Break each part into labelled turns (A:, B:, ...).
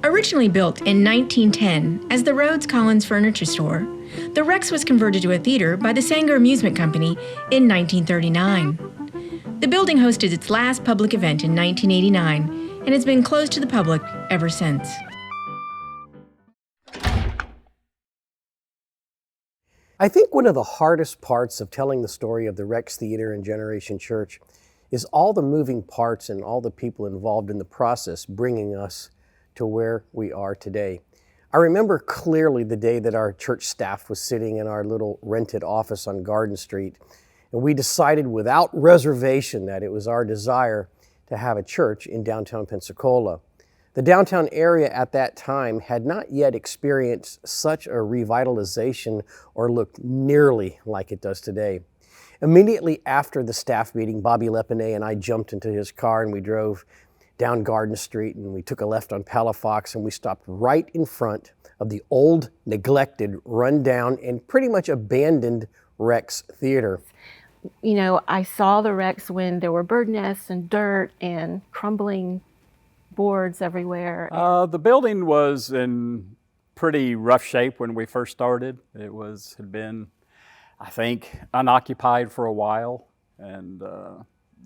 A: Originally built in 1910 as the Rhodes-Collins Furniture Store, the Rex was converted to a theater by the Sanger Amusement Company in 1939. The building hosted its last public event in 1989 and has been closed to the public ever since.
B: I think one of the hardest parts of telling the story of the Rex Theater and Generation Church is all the moving parts and all the people involved in the process bringing us to where we are today. I remember clearly the day that our church staff was sitting in our little rented office on Garden Street, and we decided without reservation that it was our desire to have a church in downtown Pensacola. The downtown area at that time had not yet experienced such a revitalization or looked nearly like it does today. Immediately after the staff meeting, Bobby Lepine and I jumped into his car and we drove down Garden Street, and we took a left on Palafox, and we stopped right in front of the old, neglected, run-down, and pretty much abandoned Rex Theater.
C: You know, I saw the Rex when there were bird nests and dirt and crumbling boards everywhere.
D: The building was in pretty rough shape when we first started. It had been, I think, unoccupied for a while, and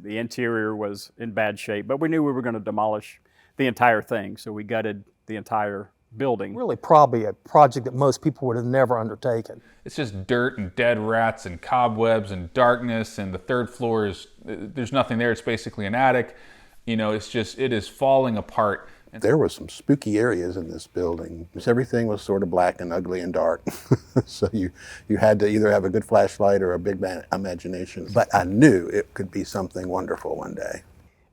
D: the interior was in bad shape, but we knew we were going to demolish the entire thing, so we gutted the entire building.
E: Really probably a project that most people would have never undertaken.
F: It's just dirt and dead rats and cobwebs and darkness, and the third floor there's nothing there. It's basically an attic. You know, it is falling apart.
G: There were some spooky areas in this building. Everything was sort of black and ugly and dark. So you had to either have a good flashlight or a big imagination. But I knew it could be something wonderful one day.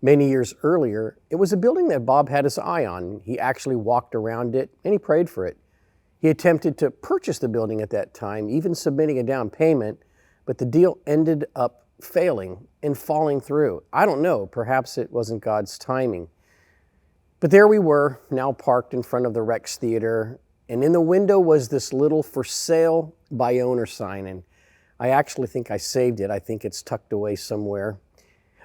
B: Many years earlier, it was a building that Bob had his eye on. He actually walked around it and he prayed for it. He attempted to purchase the building at that time, even submitting a down payment, but the deal ended up failing and falling through. I don't know, perhaps it wasn't God's timing. But there we were, now parked in front of the Rex Theater, and in the window was this little for sale by owner sign, and I actually think I saved it. I think it's tucked away somewhere.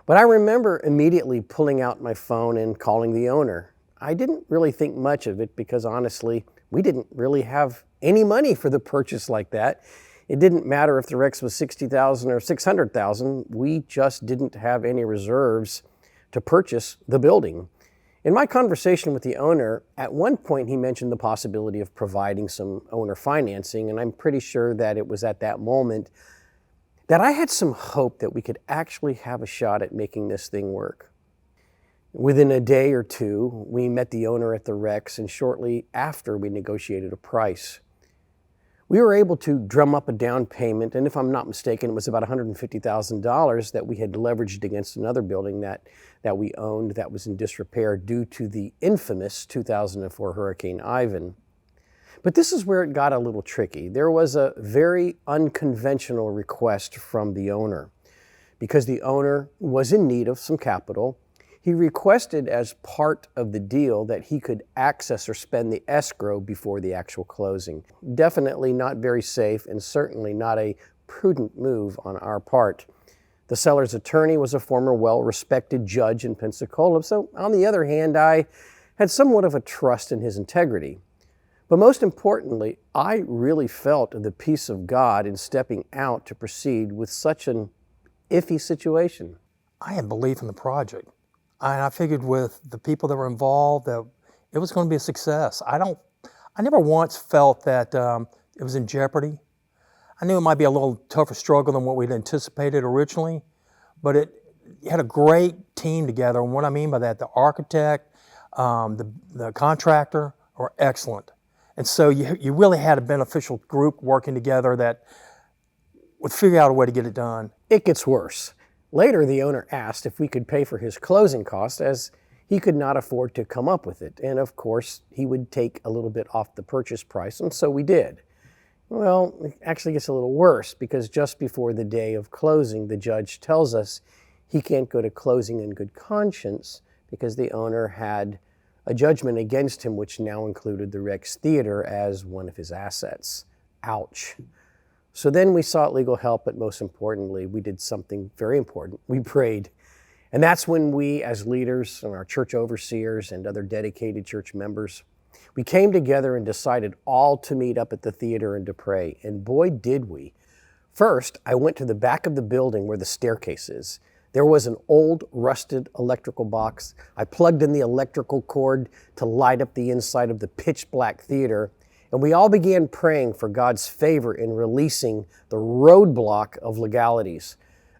B: But I remember immediately pulling out my phone and calling the owner. I didn't really think much of it because honestly, we didn't really have any money for the purchase like that. It didn't matter if the Rex was $60,000 or $600,000. We just didn't have any reserves to purchase the building. In my conversation with the owner, at one point he mentioned the possibility of providing some owner financing, and I'm pretty sure that it was at that moment that I had some hope that we could actually have a shot at making this thing work. Within a day or two, we met the owner at the Rex, and shortly after we negotiated a price. We were able to drum up a down payment, and if I'm not mistaken, it was about $150,000 that we had leveraged against another building that we owned that was in disrepair due to the infamous 2004 Hurricane Ivan. But this is where it got a little tricky. There was a very unconventional request from the owner. Because the owner was in need of some capital, he requested as part of the deal that he could access or spend the escrow before the actual closing. Definitely not very safe and certainly not a prudent move on our part. The seller's attorney was a former well-respected judge in Pensacola, so on the other hand, I had somewhat of a trust in his integrity. But most importantly, I really felt the peace of God in stepping out to proceed with such an iffy situation.
E: I had belief in the project. And I figured with the people that were involved that it was going to be a success. I never once felt that it was in jeopardy. I knew it might be a little tougher struggle than what we'd anticipated originally, but it had a great team together. And what I mean by that, the architect, the contractor were excellent. And so you really had a beneficial group working together that would figure out a way to get it done.
B: It gets worse. Later, the owner asked if we could pay for his closing costs as he could not afford to come up with it. And of course, he would take a little bit off the purchase price, and so we did. Well, it actually gets a little worse because just before the day of closing, the judge tells us he can't go to closing in good conscience because the owner had a judgment against him, which now included the Rex Theater as one of his assets. Ouch. So then we sought legal help, but most importantly, we did something very important. We prayed. And that's when we, as leaders and our church overseers and other dedicated church members, We came together and decided all to meet up at the theater and to pray, and boy did we. First, I went to the back of the building where the staircase is. There was an old, rusted electrical box. I plugged in the electrical cord to light up the inside of the pitch-black theater, and we all began praying for God's favor in releasing the roadblock of legalities.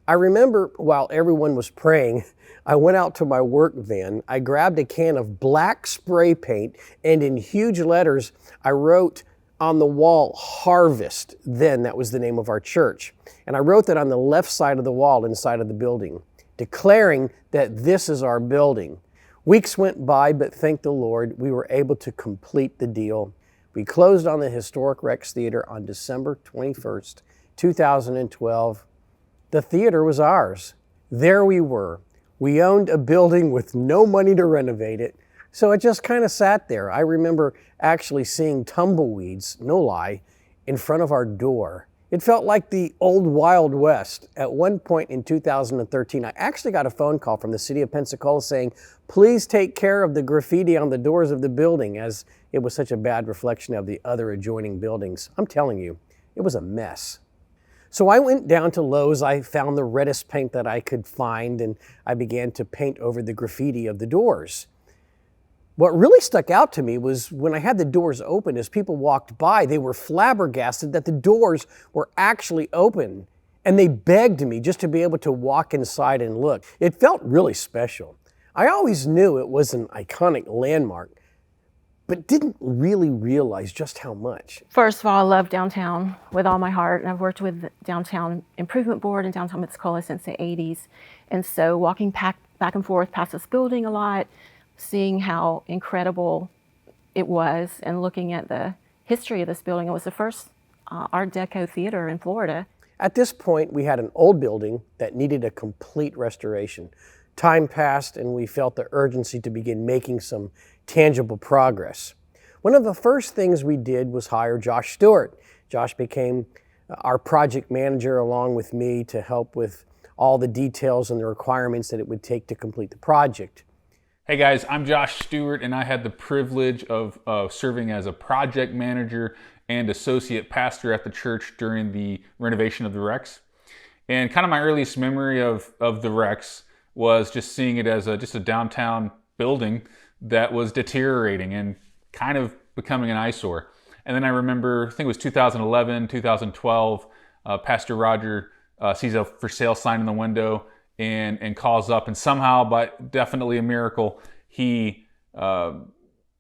B: I remember while everyone was praying, I went out to my work van, I grabbed a can of black spray paint, and in huge letters, I wrote on the wall, Harvest. Then that was the name of our church. And I wrote that on the left side of the wall inside of the building, declaring that this is our building. Weeks went by, but thank the Lord, we were able to complete the deal. We closed on the historic Rex Theater on December 21st, 2012. The theater was ours. There we were. We owned a building with no money to renovate it, so it just kind of sat there. I remember actually seeing tumbleweeds, no lie, in front of our door. It felt like the old Wild West. At one point in 2013, I actually got a phone call from the city of Pensacola saying, please take care of the graffiti on the doors of the building, as it was such a bad reflection of the other adjoining buildings. I'm telling you, it was a mess. So I went down to Lowe's, I found the reddest paint that I could find, and I began to paint over the graffiti of the doors. What really stuck out to me was when I had the doors open, as people walked by, they were flabbergasted that the doors were actually open, and they begged me just to be able to walk inside and look. It felt really special. I always knew it was an iconic landmark, but didn't really realize just how much.
C: First of all, I love downtown with all my heart, and I've worked with the Downtown Improvement Board in downtown Pensacola since the 80s. And so walking back and forth past this building a lot, seeing how incredible it was, and looking at the history of this building. It was the first Art Deco theater in Florida.
B: At this point, we had an old building that needed a complete restoration. Time passed, and we felt the urgency to begin making some tangible progress. One of the first things we did was hire Josh Stewart. Josh became our project manager along with me to help with all the details and the requirements that it would take to complete the project.
F: Hey guys, I'm Josh Stewart, and I had the privilege of serving as a project manager and associate pastor at the church during the renovation of the Rex. And kind of my earliest memory of the Rex was just seeing it as just a downtown building that was deteriorating and kind of becoming an eyesore. And then I remember, I think it was 2011, 2012, Pastor Roger sees a for sale sign in the window and calls up, and somehow, by definitely a miracle, he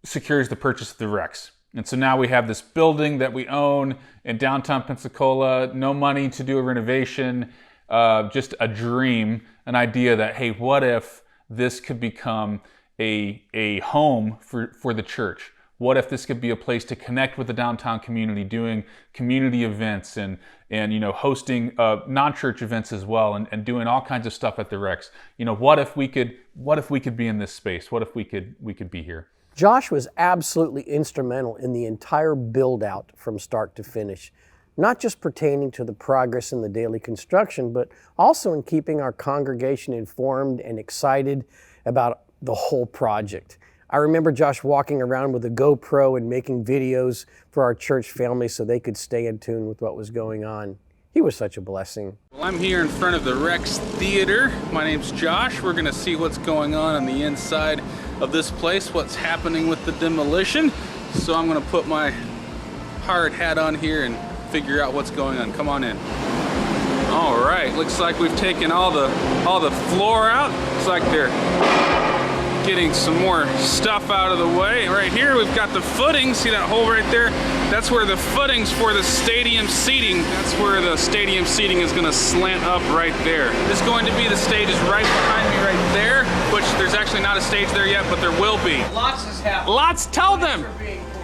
F: secures the purchase of the Rex. And so now we have this building that we own in downtown Pensacola, no money to do a renovation, just a dream, an idea that, hey, what if this could become a home for the church? What if this could be a place to connect with the downtown community, doing community events and hosting non-church events as well, and doing all kinds of stuff at the Rex? What if we could be in this space? What if we could be here?
B: Josh was absolutely instrumental in the entire build-out from start to finish, not just pertaining to the progress in the daily construction, but also in keeping our congregation informed and excited about the whole project. I remember Josh walking around with a GoPro and making videos for our church family so they could stay in tune with what was going on. He was such a blessing.
H: Well, I'm here in front of the Rex Theater. My name's Josh. We're gonna see what's going on the inside of this place, what's happening with the demolition. So I'm gonna put my hard hat on here and figure out what's going on. Come on in. All right, looks like we've taken all the floor out. Looks like they're getting some more stuff out of the way. Right here we've got the footings. See that hole right there? That's where the footings for the stadium seating, that's where the stadium seating is going to slant up right there. This is going to be the stage is right behind me right there, which there's actually not a stage there yet, but there will be.
B: Lots is happening.
H: Lots, tell them.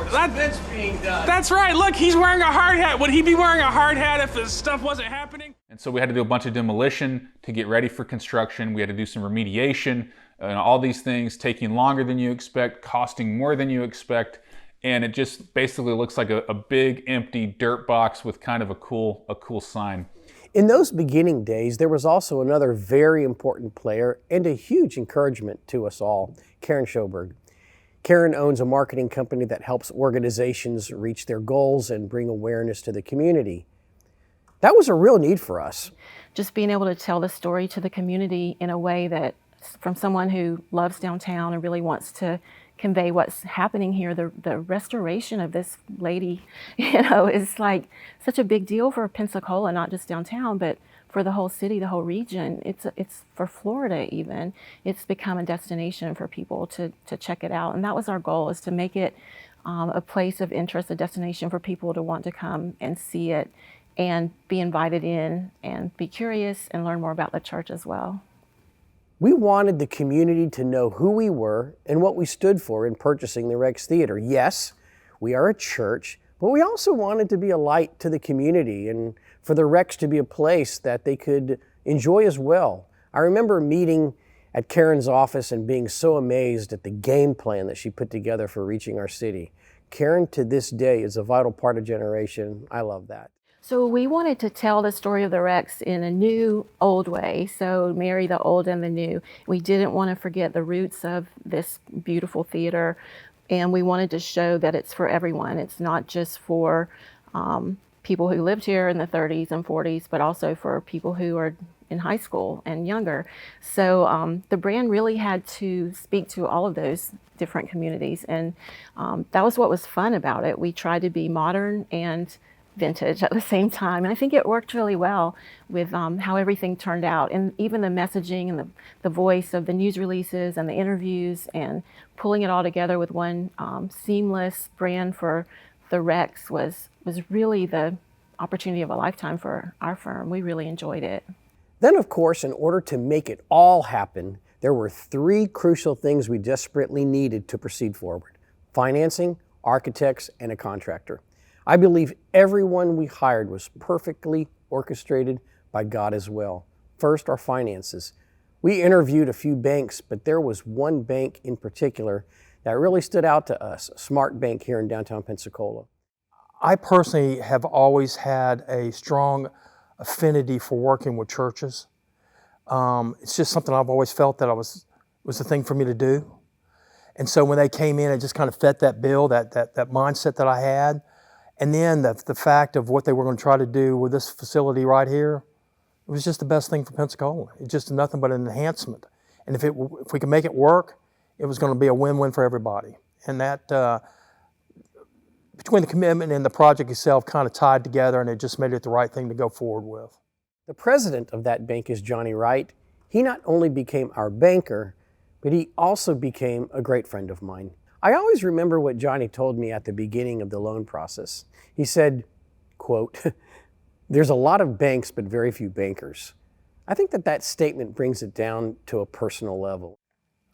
B: Events being done.
H: That's right. Look, he's wearing a hard hat. Would he be wearing a hard hat if this stuff wasn't happening?
F: And so we had to do a bunch of demolition to get ready for construction. We had to do some remediation, and all these things taking longer than you expect, costing more than you expect, and it just basically looks like a big empty dirt box with kind of a cool sign.
B: In those beginning days, there was also another very important player and a huge encouragement to us all, Karen Schoberg. Karen owns a marketing company that helps organizations reach their goals and bring awareness to the community. That was a real need for us.
C: Just being able to tell the story to the community in a way that, from someone who loves downtown and really wants to convey what's happening here, the restoration of this lady, is like such a big deal for Pensacola, not just downtown, but for the whole city, the whole region. It's for Florida even. It's become a destination for people to check it out. And that was our goal, is to make it a place of interest, a destination for people to want to come and see it and be invited in and be curious and learn more about the church as well.
B: We wanted the community to know who we were and what we stood for in purchasing the Rex Theater. Yes, we are a church, but we also wanted to be a light to the community and for the Rex to be a place that they could enjoy as well. I remember meeting at Karen's office and being so amazed at the game plan that she put together for reaching our city. Karen, to this day, is a vital part of Generation. I love that.
C: So we wanted to tell the story of the Rex in a new, old way, so marry the old and the new. We didn't want to forget the roots of this beautiful theater, and we wanted to show that it's for everyone. It's not just for people who lived here in the 30s and 40s, but also for people who are in high school and younger. So the brand really had to speak to all of those different communities, and that was what was fun about it. We tried to be modern and vintage at the same time, and I think it worked really well with how everything turned out, and even the messaging and the voice of the news releases and the interviews, and pulling it all together with one seamless brand for the Rex was really the opportunity of a lifetime for our firm. We really enjoyed it.
B: Then, of course, in order to make it all happen, there were three crucial things we desperately needed to proceed forward: financing, architects, and a contractor. I believe everyone we hired was perfectly orchestrated by God as well. First, our finances. We interviewed a few banks, but there was one bank in particular that really stood out to us, a smart bank here in downtown Pensacola.
E: I personally have always had a strong affinity for working with churches. It's just something I've always felt that was the thing for me to do. And so when they came in, it just kind of fit that bill, that mindset that I had. And then the fact of what they were going to try to do with this facility right here, it was just the best thing for Pensacola. It's just nothing but an enhancement. And if we could make it work, it was going to be a win-win for everybody. And that, between the commitment and the project itself, kind of tied together, and it just made it the right thing to go forward with.
B: The president of that bank is Johnny Wright. He not only became our banker, but he also became a great friend of mine. I always remember what Johnny told me at the beginning of the loan process. He said, quote, "There's a lot of banks, but very few bankers." I think that statement brings it down to a personal level.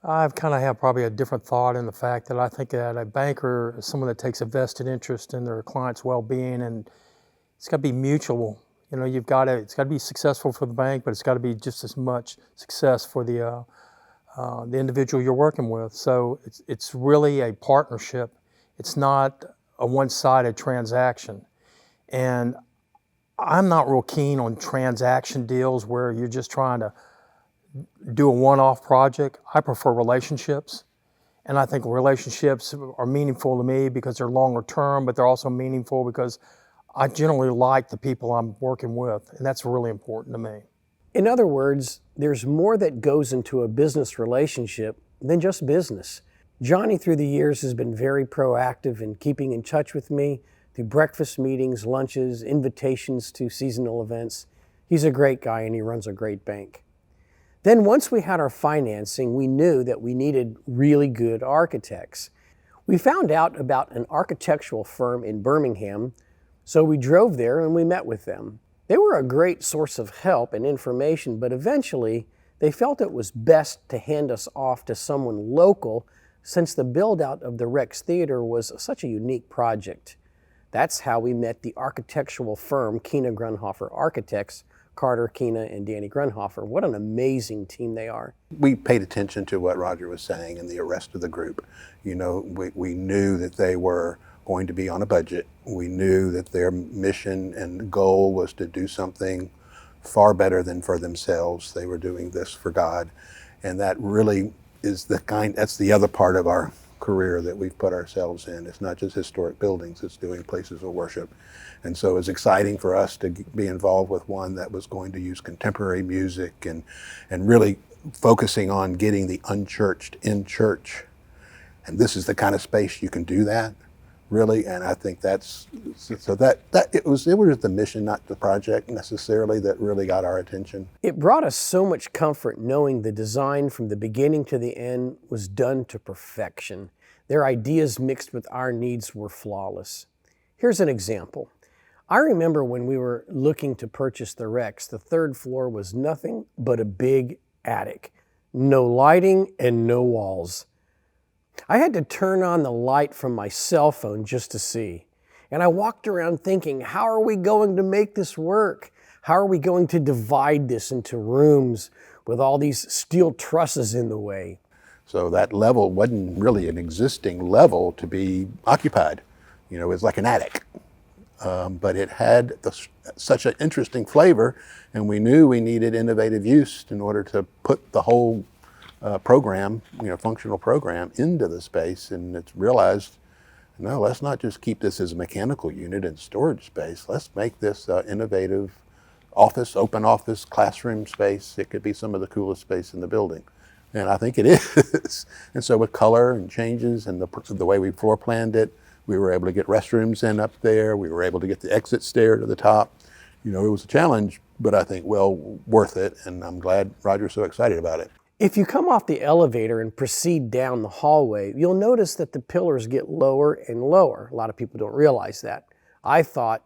E: I've kind of have probably a different thought in the fact that I think that a banker is someone that takes a vested interest in their client's well-being, and it's got to be mutual. You know, it's got to be successful for the bank, but it's got to be just as much success for the individual you're working with. So it's really a partnership. It's not a one-sided transaction. And I'm not real keen on transaction deals where you're just trying to do a one-off project. I prefer relationships. And I think relationships are meaningful to me because they're longer term, but they're also meaningful because I generally like the people I'm working with, and that's really important to me.
B: In other words, there's more that goes into a business relationship than just business. Johnny, through the years, has been very proactive in keeping in touch with me through breakfast meetings, lunches, invitations to seasonal events. He's a great guy and he runs a great bank. Then once we had our financing, we knew that we needed really good architects. We found out about an architectural firm in Birmingham, so we drove there and we met with them. They were a great source of help and information, but eventually they felt it was best to hand us off to someone local since the build-out of the Rex Theater was such a unique project. That's how we met the architectural firm Keena Grunhofer Architects, Carter, Keena, and Danny Grunhofer. What an amazing team they are.
G: We paid attention to what Roger was saying and the rest of the group. You know, we knew that they were going to be on a budget. We knew that their mission and goal was to do something far better than for themselves. They were doing this for God. And that really is that's the other part of our career that we've put ourselves in. It's not just historic buildings, it's doing places of worship. And so it's exciting for us to be involved with one that was going to use contemporary music and really focusing on getting the unchurched in church. And this is the kind of space you can do that, really. And I think that's, so that it was the mission, not the project necessarily, that really got our attention.
B: It brought us so much comfort knowing the design from the beginning to the end was done to perfection. Their ideas mixed with our needs were flawless. Here's an example. I remember when we were looking to purchase the Rex, the third floor was nothing but a big attic. No lighting and no walls. I had to turn on the light from my cell phone just to see. And I walked around thinking, how are we going to make this work? How are we going to divide this into rooms with all these steel trusses in the way?
G: So that level wasn't really an existing level to be occupied. You know, it was like an attic. But it had such an interesting flavor, and we knew we needed innovative use in order to put the whole program, functional program into the space. And it's realized, no, let's not just keep this as a mechanical unit and storage space. Let's make this innovative office, open office, classroom space. It could be some of the coolest space in the building. And I think it is. And so with color and changes and the way we floor planned it, we were able to get restrooms in up there. We were able to get the exit stair to the top. It was a challenge, but I think well worth it. And I'm glad Roger's so excited about it.
B: If you come off the elevator and proceed down the hallway, you'll notice that the pillars get lower and lower. A lot of people don't realize that. I thought,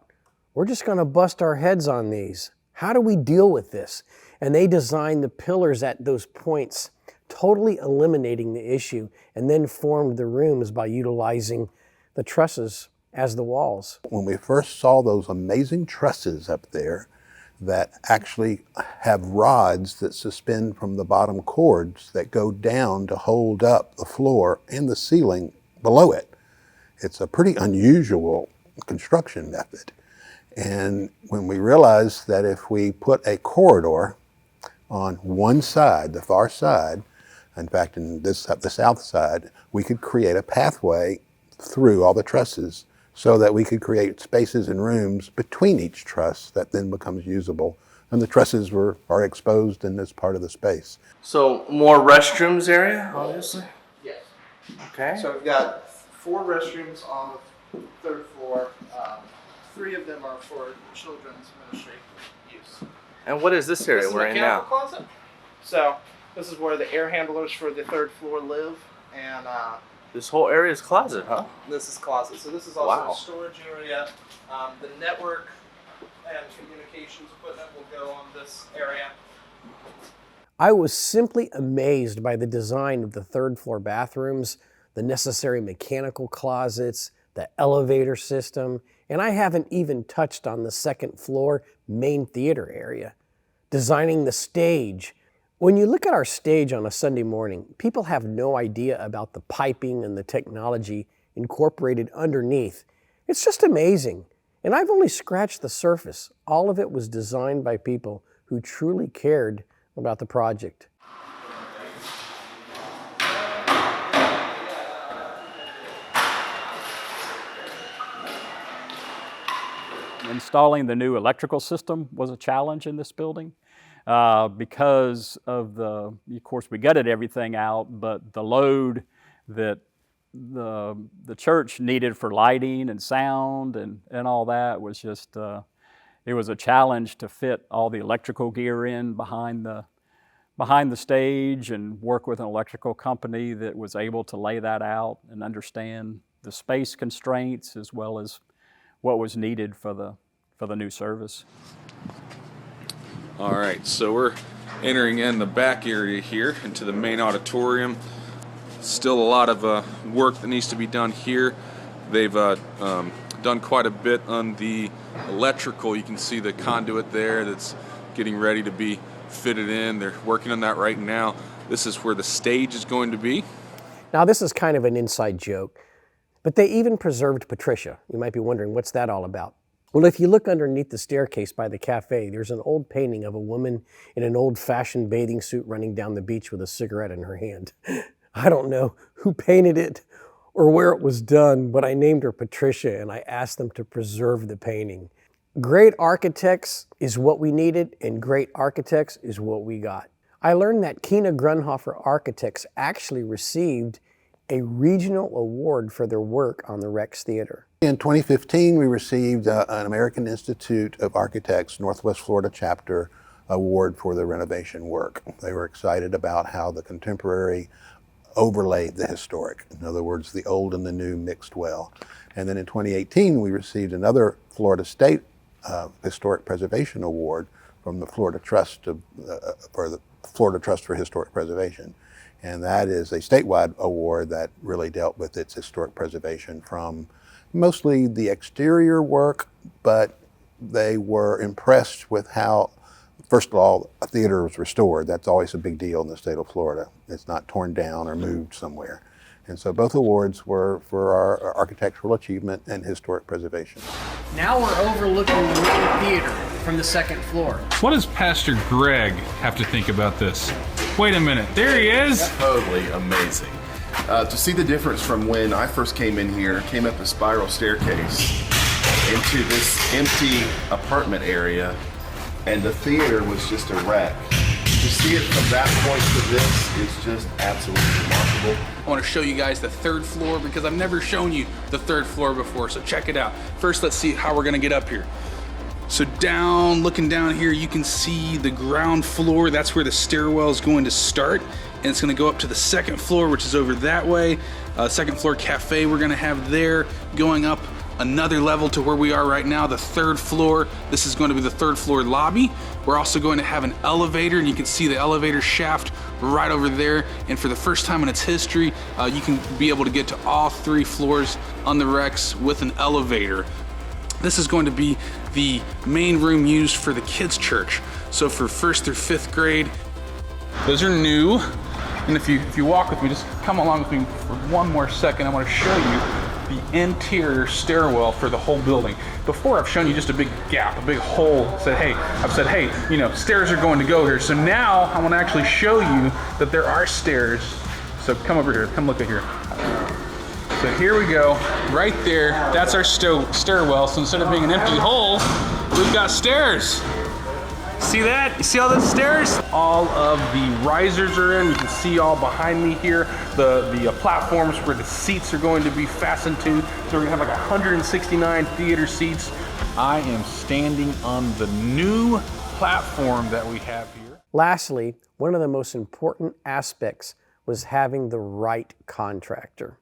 B: we're just going to bust our heads on these. How do we deal with this? And they designed the pillars at those points, totally eliminating the issue, and then formed the rooms by utilizing the trusses as the walls.
G: When we first saw those amazing trusses up there that actually have rods that suspend from the bottom cords that go down to hold up the floor and the ceiling below it, it's a pretty unusual construction method. And when we realized that if we put a corridor on one side, the far side, in fact, in the south side, we could create a pathway through all the trusses so that we could create spaces and rooms between each truss that then becomes usable. And the trusses are exposed in this part of the space.
I: So more restrooms area, obviously?
J: Yes.
I: Okay.
J: So we've got 4 restrooms on the 3rd floor. 3 of them are for children's ministry use.
I: And what is this area we're in now?
J: Closet. So this is where the air handlers for the 3rd floor live, and
I: this whole area is closet, huh?
J: this is closet. So this is also a storage area. The network and communications equipment will go on this area.
B: I was simply amazed by the design of the 3rd floor bathrooms, the necessary mechanical closets, the elevator system, and I haven't even touched on the 2nd floor main theater area. Designing the stage. When you look at our stage on a Sunday morning, people have no idea about the piping and the technology incorporated underneath. It's just amazing. And I've only scratched the surface. All of it was designed by people who truly cared about the project.
D: Installing the new electrical system was a challenge in this building. Because of course we gutted everything out, but the load that the church needed for lighting and sound and all that was just, it was a challenge to fit all the electrical gear in behind the stage and work with an electrical company that was able to lay that out and understand the space constraints as well as what was needed for the new service.
H: All right, so we're entering in the back area here into the main auditorium. Still a lot of work that needs to be done here. They've done quite a bit on the electrical. You can see the conduit there that's getting ready to be fitted in. They're working on that right now. This is where the stage is going to be.
B: Now this is kind of an inside joke, but they even preserved Patricia. You might be wondering, what's that all about? Well, if you look underneath the staircase by the cafe, there's an old painting of a woman in an old-fashioned bathing suit running down the beach with a cigarette in her hand. I don't know who painted it or where it was done, but I named her Patricia and I asked them to preserve the painting. Great architects is what we needed, and great architects is what we got. I learned that Kina Grunhofer Architects actually received a regional award for their work on the Rex Theater.
G: In 2015, we received an American Institute of Architects Northwest Florida chapter award for the renovation work. They were excited about how the contemporary overlaid the historic. In other words, the old and the new mixed well. And then in 2018, we received another Florida State Historic Preservation Award from the Florida Trust for the Florida Trust for Historic Preservation. And that is a statewide award that really dealt with its historic preservation from mostly the exterior work, but they were impressed with how, first of all, a theater was restored. That's always a big deal in the state of Florida. It's not torn down or moved somewhere. And so both awards were for our architectural achievement and historic preservation.
K: Now we're overlooking the main theater from the second floor.
F: What does Pastor Greg have to think about this? Wait a minute, there he is.
L: Totally amazing. To see the difference from when I first came in here, came up a spiral staircase into this empty apartment area, and the theater was just a wreck. To see it from that point to this is just absolutely remarkable.
H: I want to show you guys the third floor because I've never shown you the third floor before, so check it out. First, let's see how we're gonna get up here. So looking down here, you can see the ground floor. That's where the stairwell is going to start. And it's gonna go up to the second floor, which is over that way. Second floor cafe we're gonna have there, going up another level to where we are right now, the third floor. This is going to be the third floor lobby. We're also going to have an elevator, and you can see the elevator shaft right over there. And for the first time in its history, you can be able to get to all 3 floors on the Rex with an elevator. This is going to be the main room used for the kids' church. So for 1st through 5th grade, those are new. And if you walk with me, just come along with me for one more second. I want to show you the interior stairwell for the whole building. Before I've shown you just a big gap, a big hole. I've said, hey, stairs are going to go here. So now I want to actually show you that there are stairs. So come over here, come look at here. So here we go, right there. That's our stairwell. So instead of being an empty hole, we've got stairs. See that? You see all those stairs? All of the risers are in. You can see all behind me here, the platforms where the seats are going to be fastened to. So we're gonna have like 169 theater seats. I am standing on the new platform that we have here.
B: Lastly, one of the most important aspects was having the right contractor.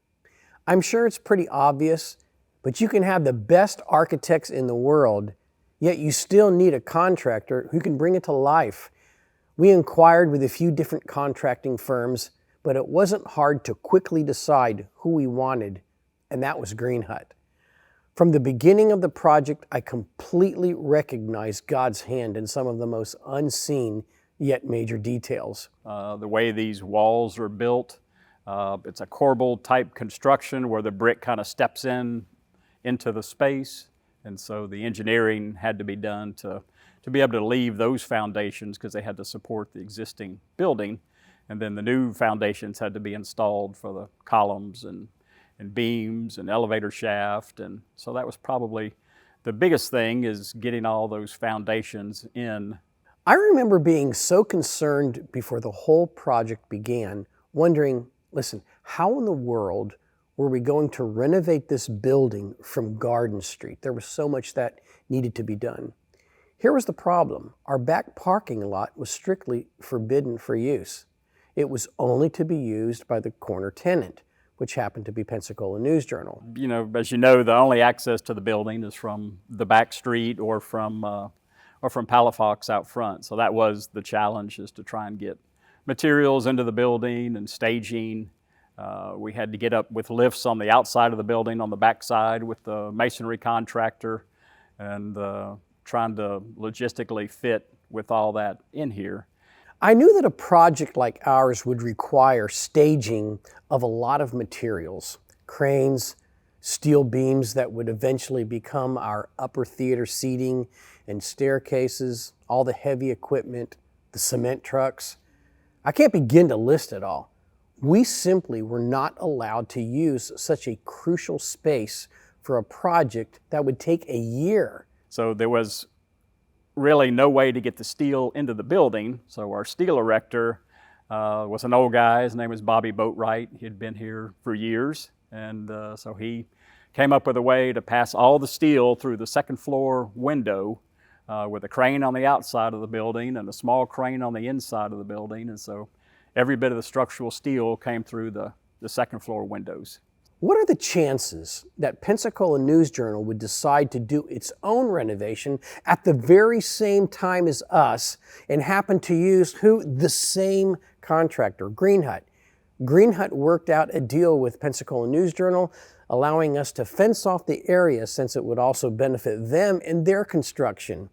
B: I'm sure it's pretty obvious, but you can have the best architects in the world, yet you still need a contractor who can bring it to life. We inquired with a few different contracting firms, but it wasn't hard to quickly decide who we wanted, and that was Green Hut. From the beginning of the project, I completely recognized God's hand in some of the most unseen yet major details.
D: The way these walls are built, it's a corbel type construction where the brick kind of steps into the space. And so the engineering had to be done to be able to leave those foundations because they had to support the existing building. And then the new foundations had to be installed for the columns and beams and elevator shaft. And so that was probably the biggest thing, is getting all those foundations in.
B: I remember being so concerned before the whole project began, wondering, listen, how in the world were we going to renovate this building from Garden Street? There was so much that needed to be done. Here was the problem. Our back parking lot was strictly forbidden for use. It was only to be used by the corner tenant, which happened to be Pensacola News Journal.
D: As you know, the only access to the building is from the back street or from Palafox out front. So that was the challenge, is to try and get materials into the building and staging. We had to get up with lifts on the outside of the building, on the back side with the masonry contractor, and trying to logistically fit with all that in here.
B: I knew that a project like ours would require staging of a lot of materials, cranes, steel beams that would eventually become our upper theater seating and staircases, all the heavy equipment, the cement trucks. I can't begin to list it all. We simply were not allowed to use such a crucial space for a project that would take a year.
D: So there was really no way to get the steel into the building. So our steel erector was an old guy. His name was Bobby Boatwright. He had been here for years. And so he came up with a way to pass all the steel through the second floor window with a crane on the outside of the building and a small crane on the inside of the building. And so every bit of the structural steel came through the second floor windows.
B: What are the chances that Pensacola News-Journal would decide to do its own renovation at the very same time as us and happen to use the same contractor, Greenhut? Greenhut worked out a deal with Pensacola News-Journal, allowing us to fence off the area since it would also benefit them in their construction.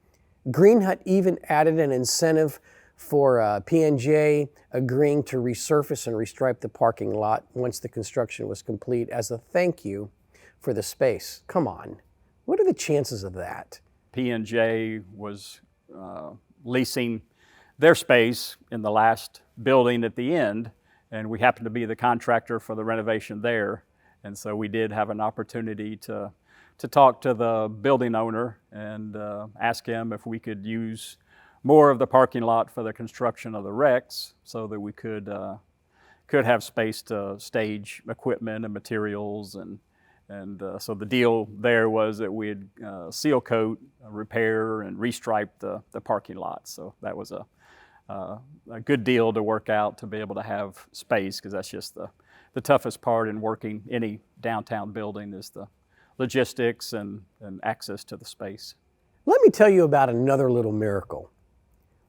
B: Greenhut even added an incentive for P&J agreeing to resurface and restripe the parking lot once the construction was complete as a thank you for the space. Come on, what are the chances of that?
D: P&J was leasing their space in the last building at the end, and we happened to be the contractor for the renovation there. And so we did have an opportunity to talk to the building owner and ask him if we could use more of the parking lot for the construction of the Rex so that we could have space to stage equipment and materials. And so the deal there was that we'd seal coat, repair, and restripe the parking lot. So that was a good deal to work out to be able to have space, because that's just the toughest part in working any downtown building is the logistics and access to the space.
B: Let me tell you about another little miracle.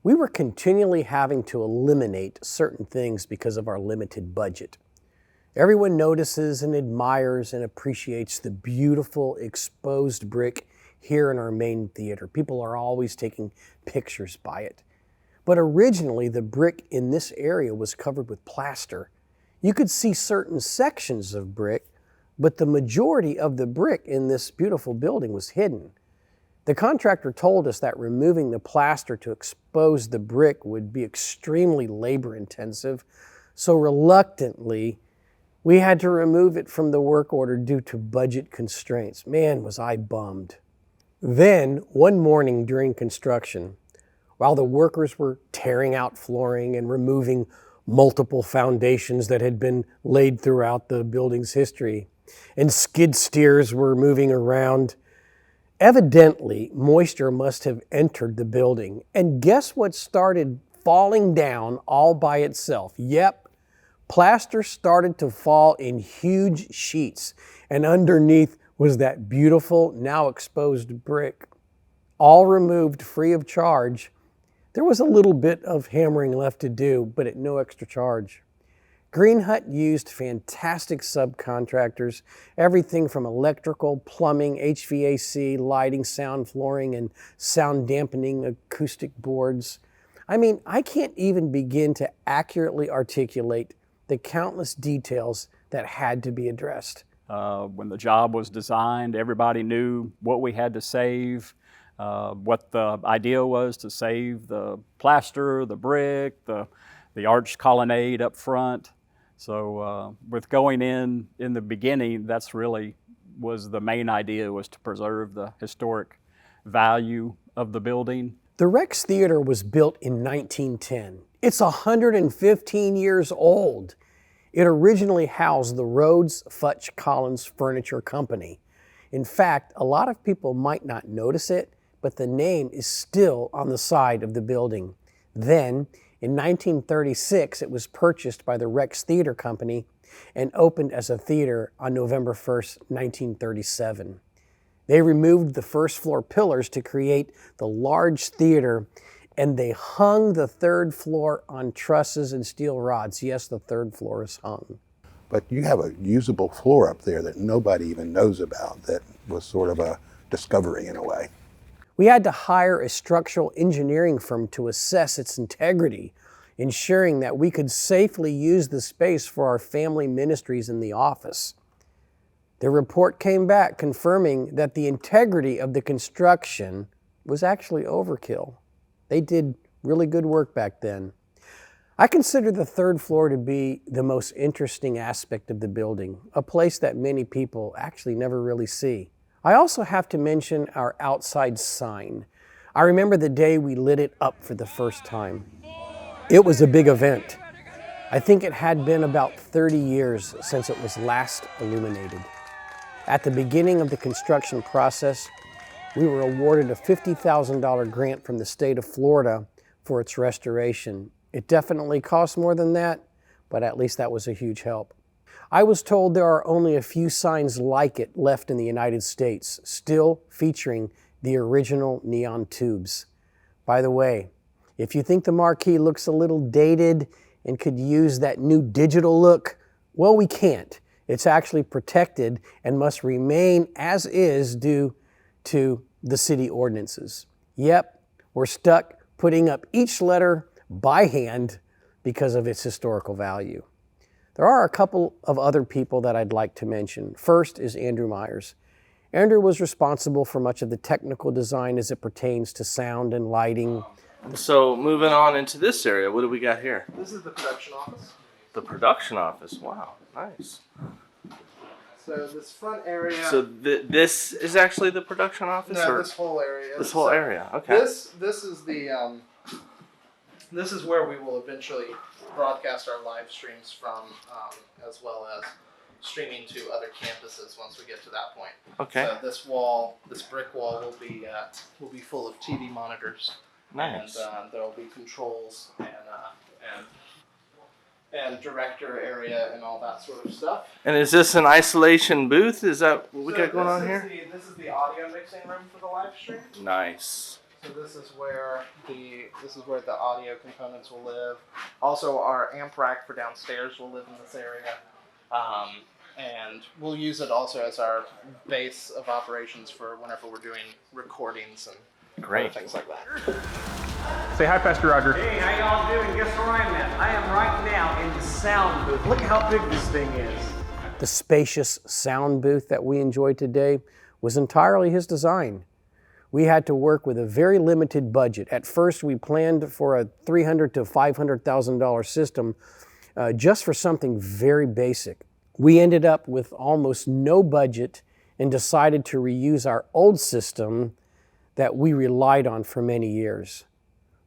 B: We were continually having to eliminate certain things because of our limited budget. Everyone notices and admires and appreciates the beautiful exposed brick here in our main theater. People are always taking pictures by it. But originally, the brick in this area was covered with plaster. You could see certain sections of brick, but the majority of the brick in this beautiful building was hidden. The contractor told us that removing the plaster to expose the brick would be extremely labor intensive, so reluctantly, we had to remove it from the work order due to budget constraints. Man, was I bummed. Then, one morning during construction, while the workers were tearing out flooring and removing multiple foundations that had been laid throughout the building's history, and skid steers were moving around, evidently, moisture must have entered the building. And guess what started falling down all by itself? Yep, plaster started to fall in huge sheets. And underneath was that beautiful, now exposed brick, all removed free of charge. There was a little bit of hammering left to do, but at no extra charge. Greenhut used fantastic subcontractors, everything from electrical, plumbing, HVAC, lighting, sound flooring, and sound dampening acoustic boards. I mean, I can't even begin to accurately articulate the countless details that had to be addressed.
D: When the job was designed, everybody knew what we had to save, what the idea was to save the plaster, the brick, the arched colonnade up front. So with going in the beginning, that's really was the main idea, was to preserve the historic value of the building.
B: The Rex Theater was built in 1910. It's 115 years old. It originally housed the Rhodes-Futch-Collins Furniture Company. In fact, a lot of people might not notice it, but the name is still on the side of the building. Then, in 1936, it was purchased by the Rex Theater Company and opened as a theater on November 1st, 1937. They removed the first floor pillars to create the large theater, and they hung the third floor on trusses and steel rods. Yes, the third floor is hung.
G: But you have a usable floor up there that nobody even knows about that was sort of a discovery in a way.
B: We had to hire a structural engineering firm to assess its integrity, ensuring that we could safely use the space for our family ministries in the office. The report came back confirming that the integrity of the construction was actually overkill. They did really good work back then. I consider the third floor to be the most interesting aspect of the building, a place that many people actually never really see. I also have to mention our outside sign. I remember the day we lit it up for the first time. It was a big event. I think it had been about 30 years since it was last illuminated. At the beginning of the construction process, we were awarded a $50,000 grant from the state of Florida for its restoration. It definitely cost more than that, but at least that was a huge help. I was told there are only a few signs like it left in the United States, still featuring the original neon tubes. By the way, if you think the marquee looks a little dated and could use that new digital look, well, we can't. It's actually protected and must remain as is due to the city ordinances. Yep, we're stuck putting up each letter by hand because of its historical value. There are a couple of other people that I'd like to mention. First is Andrew Myers. Andrew was responsible for much of the technical design as it pertains to sound and lighting.
I: So moving on into this area, what do we got here?
J: This is the production office.
I: The production office. Wow, nice.
J: So this front area.
I: So this is actually the production office,
J: No,
I: or
J: this whole area.
I: this whole area? Okay.
J: This is the this is where we will eventually broadcast our live streams from, as well as streaming to other campuses once we get to that point.
I: Okay.
J: So this wall, this brick wall, will be full of TV monitors.
I: Nice.
J: And there will be controls and director area and all that sort of stuff.
I: And is this an isolation booth? Is that what we got going on here?
J: This is the audio mixing room for the live stream.
I: Nice.
J: So this is where the audio components will live. Also, our amp rack for downstairs will live in this area, and we'll use it also as our base of operations for whenever we're doing recordings and other things like that.
F: Say hi, Pastor Roger.
K: Hey, how y'all doing? Guess where I'm at? I am right now in the sound booth. Look how big this thing is.
B: The spacious sound booth that we enjoy today was entirely his design. We had to work with a very limited budget. At first, we planned for a $300,000 to $500,000 system just for something very basic. We ended up with almost no budget and decided to reuse our old system that we relied on for many years.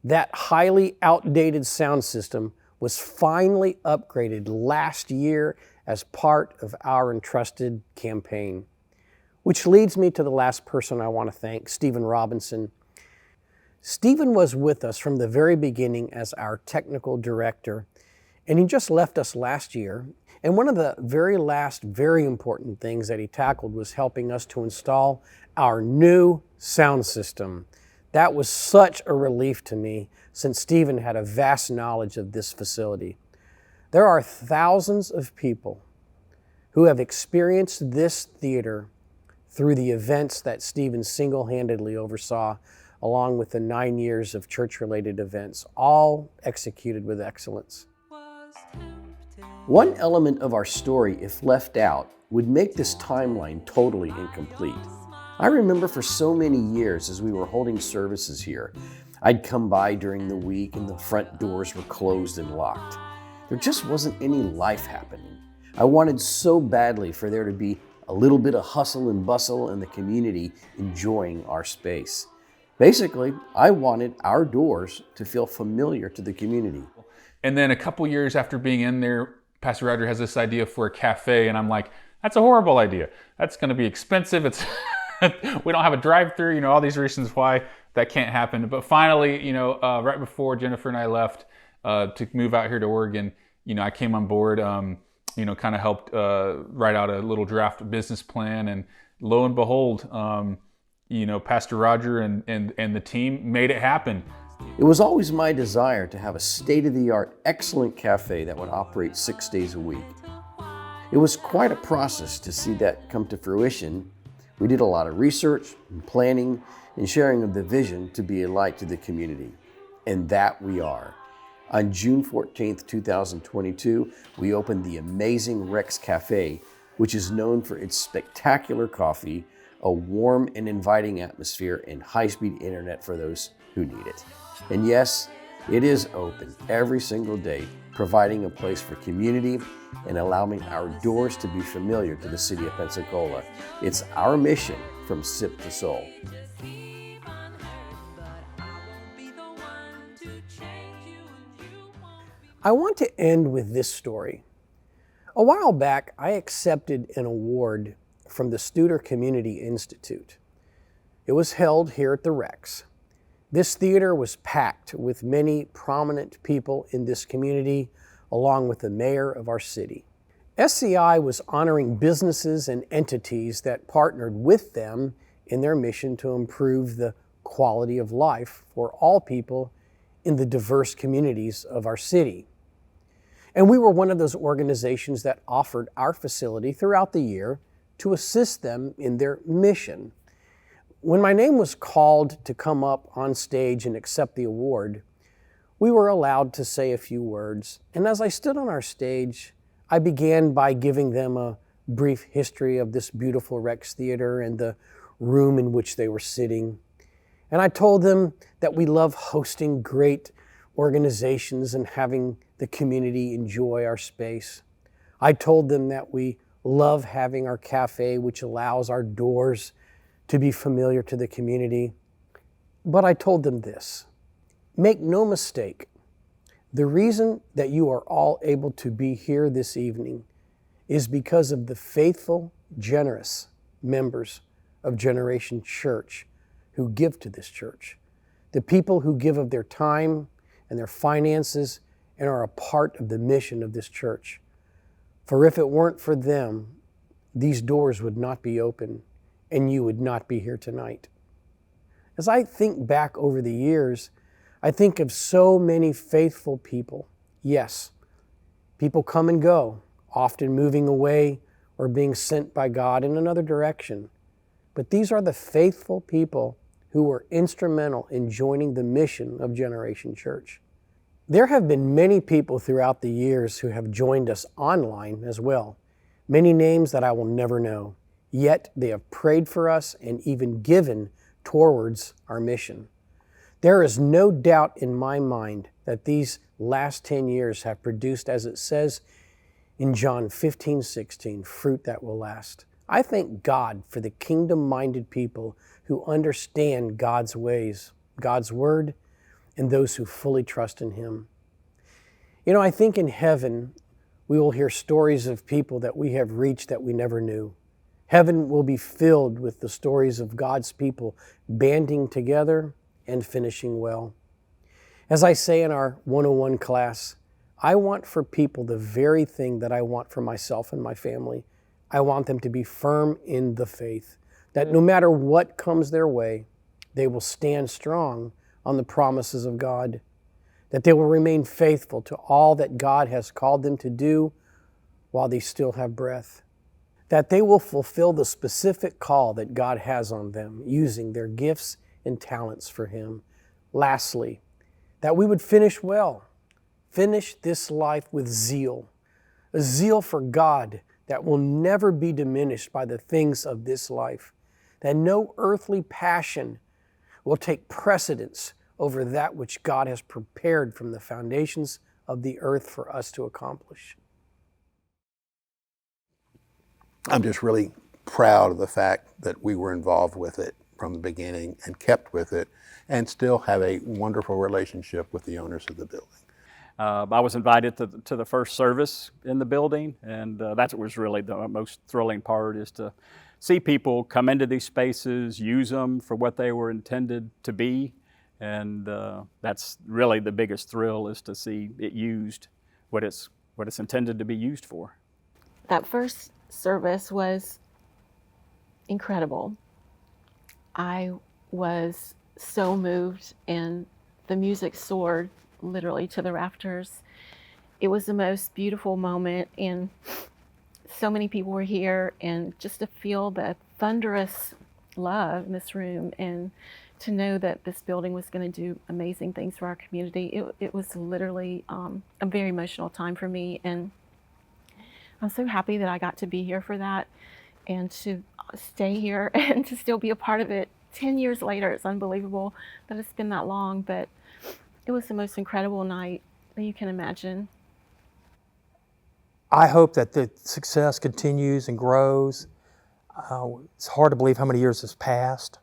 B: That highly outdated sound system was finally upgraded last year as part of our entrusted campaign. Which leads me to the last person I want to thank, Stephen Robinson. Stephen was with us from the very beginning as our technical director, and he just left us last year. And one of the very last, very important things that he tackled was helping us to install our new sound system. That was such a relief to me, since Stephen had a vast knowledge of this facility. There are thousands of people who have experienced this theater through the events that Stephen single-handedly oversaw, along with the 9 years of church-related events, all executed with excellence. One element of our story, if left out, would make this timeline totally incomplete. I remember for so many years as we were holding services here, I'd come by during the week and the front doors were closed and locked. There just wasn't any life happening. I wanted so badly for there to be a little bit of hustle and bustle in the community enjoying our space. Basically, I wanted our doors to feel familiar to the community.
F: And then a couple years after being in there, Pastor Roger has this idea for a cafe, and I'm like, that's a horrible idea. That's going to be expensive. We don't have a drive-through, all these reasons why that can't happen. But finally, right before Jennifer and I left to move out here to Oregon, I came on board, kind of helped write out a little draft business plan, and lo and behold, Pastor Roger and the team made it happen.
B: It was always my desire to have a state-of-the-art, excellent cafe that would operate 6 days a week. It was quite a process to see that come to fruition. We did a lot of research and planning and sharing of the vision to be a light to the community. And that we are. On June 14th, 2022, we opened the amazing Rex Cafe, which is known for its spectacular coffee, a warm and inviting atmosphere, and high-speed internet for those who need it. And yes, It is open every single day, providing a place for community and allowing our doors to be familiar to the city of Pensacola. It's our mission from sip to soul. I want to end with this story. A while back, I accepted an award from the Studer Community Institute. It was held here at the Rex. This theater was packed with many prominent people in this community, along with the mayor of our city. SCI was honoring businesses and entities that partnered with them in their mission to improve the quality of life for all people in the diverse communities of our city. And we were one of those organizations that offered our facility throughout the year to assist them in their mission. When my name was called to come up on stage and accept the award, we were allowed to say a few words. And as I stood on our stage, I began by giving them a brief history of this beautiful Rex Theater and the room in which they were sitting. And I told them that we love hosting great organizations and having the community enjoy our space. I told them that we love having our cafe, which allows our doors to be familiar to the community. But I told them this: make no mistake, the reason that you are all able to be here this evening is because of the faithful, generous members of Generation Church who give to this church. The people who give of their time and their finances and are a part of the mission of this church. For if it weren't for them, these doors would not be open and you would not be here tonight. As I think back over the years, I think of so many faithful people. Yes, people come and go, often moving away or being sent by God in another direction. But these are the faithful people who were instrumental in joining the mission of Generation Church. There have been many people throughout the years who have joined us online as well. Many names that I will never know. Yet they have prayed for us and even given towards our mission. There is no doubt in my mind that these last 10 years have produced, as it says in John 15:16, fruit that will last. I thank God for the kingdom-minded people who understand God's ways, God's word, and those who fully trust in Him. You know, I think in heaven, we will hear stories of people that we have reached that we never knew. Heaven will be filled with the stories of God's people banding together and finishing well. As I say in our 101 class, I want for people the very thing that I want for myself and my family. I want them to be firm in the faith, that no matter what comes their way, they will stand strong on the promises of God, that they will remain faithful to all that God has called them to do while they still have breath, that they will fulfill the specific call that God has on them, using their gifts and talents for Him. Lastly, that we would finish well, finish this life with zeal, a zeal for God that will never be diminished by the things of this life, that no earthly passion will take precedence over that which God has prepared from the foundations of the earth for us to accomplish.
G: I'm just really proud of the fact that we were involved with it from the beginning and kept with it and still have a wonderful relationship with the owners of the building.
D: I was invited to the first service in the building, and that was really the most thrilling part, is to see people come into these spaces, use them for what they were intended to be, and that's really the biggest thrill, is to see it used what it's intended to be used for.
C: That first service was incredible. I was so moved, and the music soared literally to the rafters. It was the most beautiful moment, and so many people were here, and just to feel the thunderous love in this room and to know that this building was going to do amazing things for our community, it was literally a very emotional time for me, and I'm so happy that I got to be here for that and to stay here and to still be a part of it 10 years later. It's unbelievable that it's been that long, but It was the most incredible night that you can imagine.
E: I hope that the success continues and grows. It's hard to believe how many years has passed.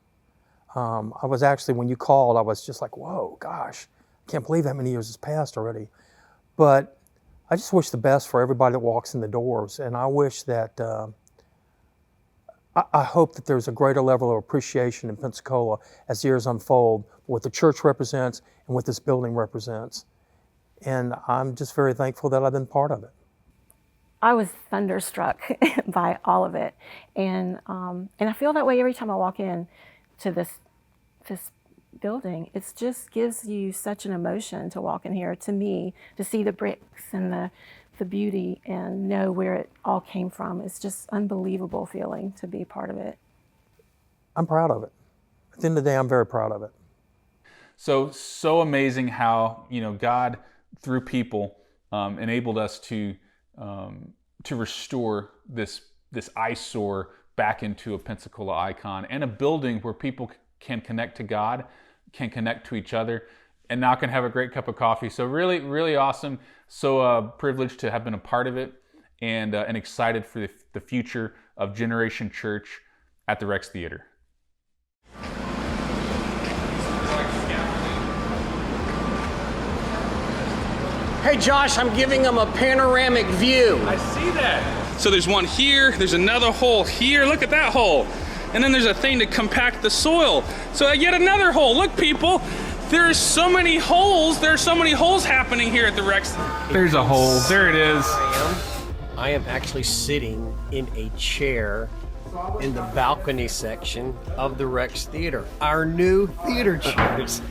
E: I was actually, when you called, I was just like, whoa, gosh, I can't believe how many years has passed already. But I just wish the best for everybody that walks in the doors. And I wish that, I hope that there's a greater level of appreciation in Pensacola as the years unfold, what the church represents and what this building represents. And I'm just very thankful that I've been part of it.
C: I was thunderstruck by all of it. And I feel that way every time I walk in to this building. It just gives you such an emotion to walk in here, to me, to see the bricks and the beauty and know where it all came from. It's just unbelievable feeling to be part of it.
E: I'm proud of it. At the end of the day, I'm very proud of it.
F: So amazing how, God, through people, enabled us to restore this eyesore back into a Pensacola icon and a building where people can connect to God, can connect to each other, and now can have a great cup of coffee. So really, really awesome. So privileged to have been a part of it, and excited for the future of Generation Church at the Rex Theater.
B: Hey Josh, I'm giving them a panoramic view.
H: I see that. So there's one here, there's another hole here, look at that hole. And then there's a thing to compact the soil. So yet another hole. Look, people, there's so many holes. There's so many holes happening here at the Rex.
F: There's a hole, there it is.
B: I am actually sitting in a chair in the balcony section of the Rex Theater. Our new theater chairs.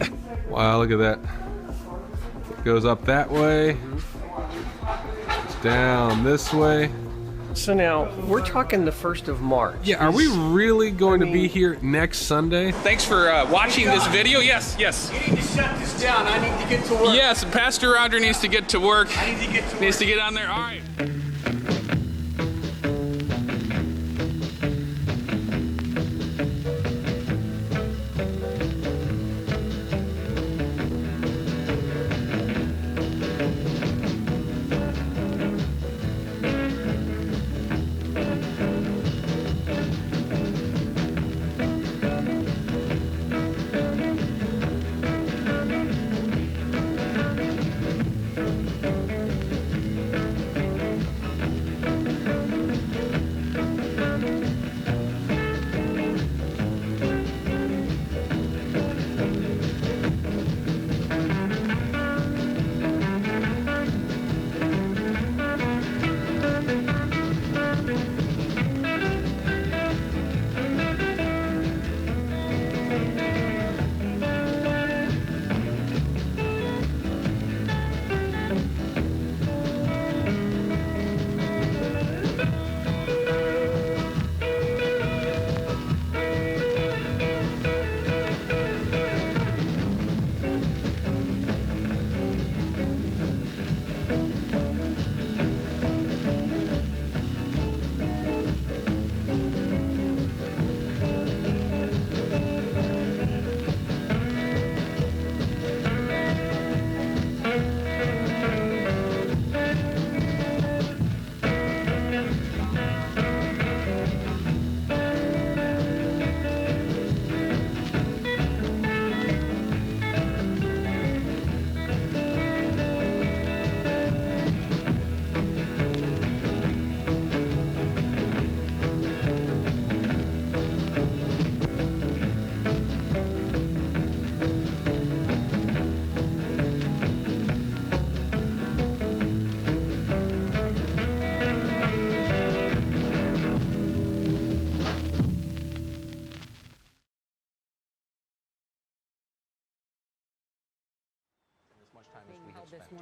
M: Wow, look at that. It goes up that way. It's down this way.
B: So now, we're talking the 1st of March.
M: Yeah, are we really going to be here next Sunday?
H: Thanks for watching this video. Yes.
B: You need to shut this down. I need to get to work.
H: Yes, Pastor Roger needs to get to work.
B: I need to get to work.
H: Needs to get on there. All right.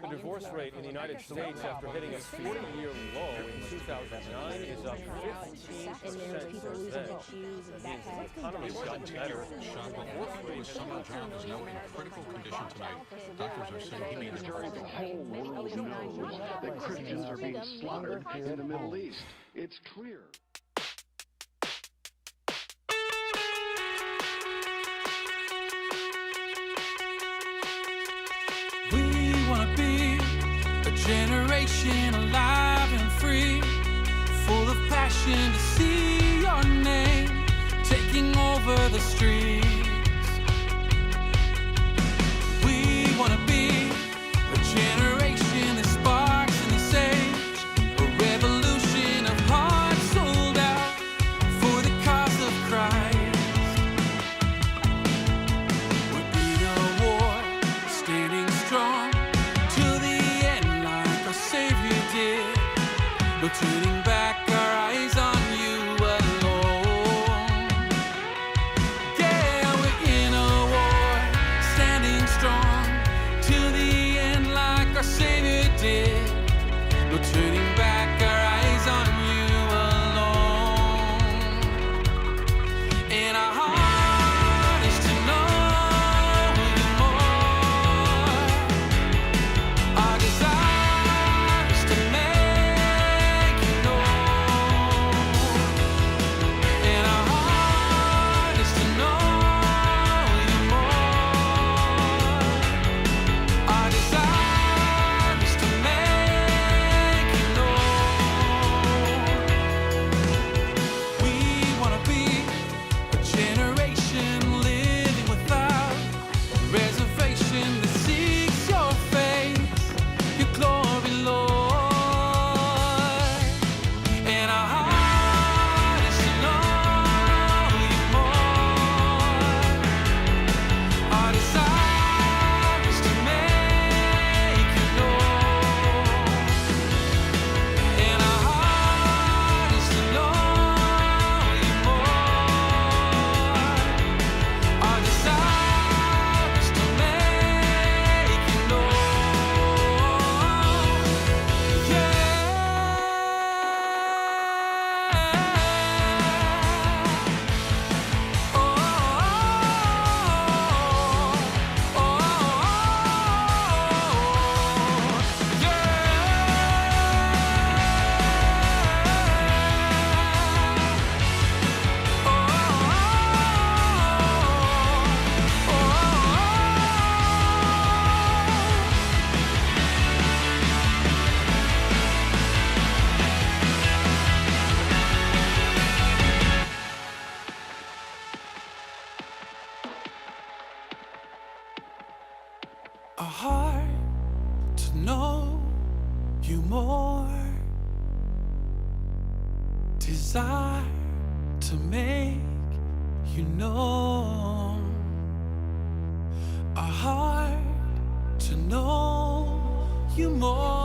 N: The divorce rate in the United States after hitting a 40-year low in 2009 is up 15% since then. The economy's gotten better.
O: Sean, before he was summer job is now in critical condition tonight. Doctors are saying he needs
P: The whole world knows that Christians are being slaughtered in the Middle East. It's clear.
H: generation alive and free, full of passion to see your name taking over the streets. We want to be a generation that sparks in this age, a revolution of hearts sold out for the cause of Christ. We're in a war, standing strong to the end like our Savior did. No turning back, our eyes on you alone. Yeah, we're in a war, standing strong to the end like our Savior did. No turning back, our eyes on you alone. And our heart is to know you more. Our desire is to make you known. And our heart is to know you more. Our desire is to make you known. We want to be a generation living without reservation that seeks your face, your glory, Lord. And our heart is to know you more. Our desire is to make you known. And our heart is to know you more. Our desire is to make you known. Yeah. A heart to know you more, desire to make you known. A heart to know you more.